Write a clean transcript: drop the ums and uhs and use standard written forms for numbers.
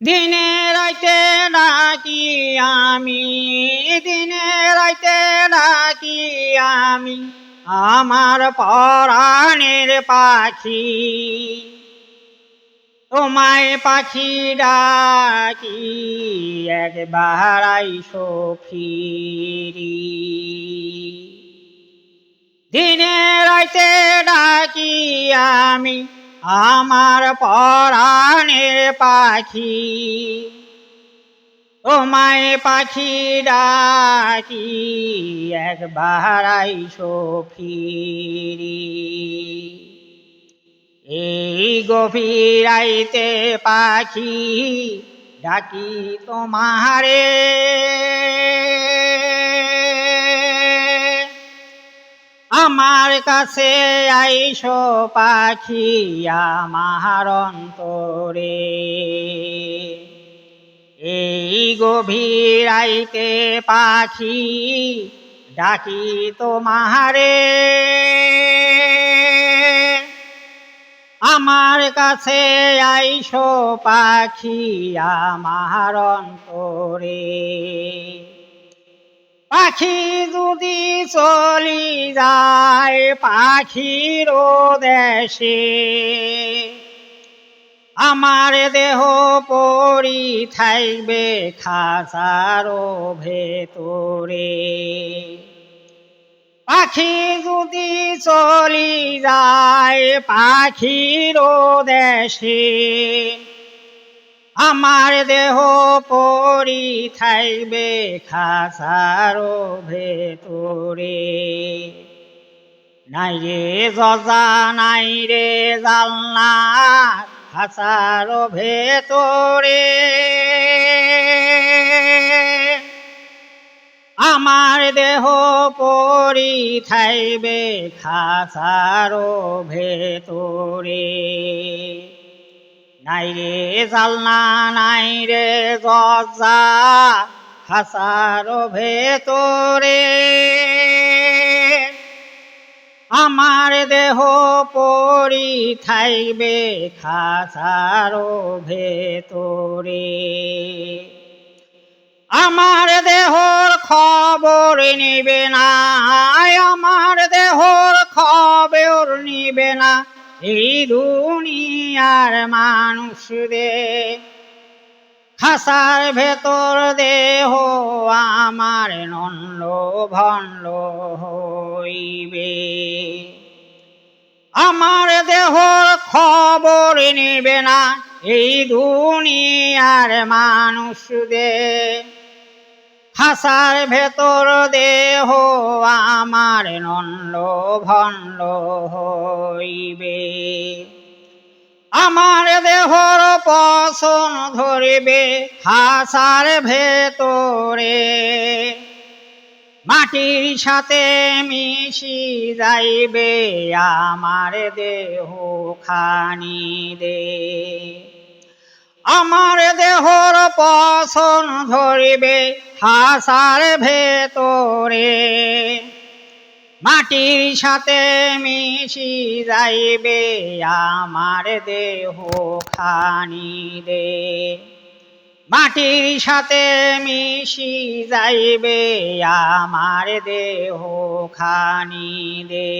দিনে রাইতে ডাকি আমি, দিনে রাইতে ডাকি আমি আমার পরাণের পাখি। তোমায় পাখি ডাকি একবার আইসো ফিরি। দিনে রাইতে ডাকি আমি আমার পরাণের পাখি। তোমায় পাখি ডাকি একবার আইসো ফিরি। এই গভীর রাইতে পাখি ডাকি তোমারে, আমার কাছে আইসো পাখি আমার অন্তরে। এই গভীর রাইতে পাখি ডাকি তোমারে, আমার কাছে আইসো পাখি আমার অন্তরে। পাখি যদি চলি যায় পাখির দেশে, আমার দেহ পড়ি থাকবে খাঁচার ভেতরে। পাখি যদি চলি যায় পাখির দেশে, আমার দেহ পড়ি থাকবে খাঁচার ভেতরে। নাই রে দরজা নাই রে জানলা খাঁচার ভেতরে, আমার দেহ পড়ি থাকবে খাঁচার ভেতরে। নাই রে জালনা নাই রে দরজা খাঁচার ভেতরে, আমার দেহ পড়ি থাকবে খাঁচার ভেতরে। আমার দেহর খবর নিবে না, আমার দেহর খবর নিবে না এই দুনিয়ার মানুষদের। খাঁচার ভেতর দেহ আমার নন্দ ভণ্ড হইবে, আমার দেহর খবর নিবে না এই দুনিয়ার মানুষদের। খাঁচার ভেতর দেহ আমার নন্দ ভণ্ড হইবে, আমার দেহর পছন ধরিবে খাঁচার ভেতরে। মাটির সাথে মিশি যাইবে আমার দেহ খানি দে, আমার দেহর পছন ধরিবে খাঁচার ভেতরে। মাটির সাথে মিশি যাইবে আমার দেহ খানি দে, মাটির সাথে মিশি যাইবে আমার দেহ খানি দে।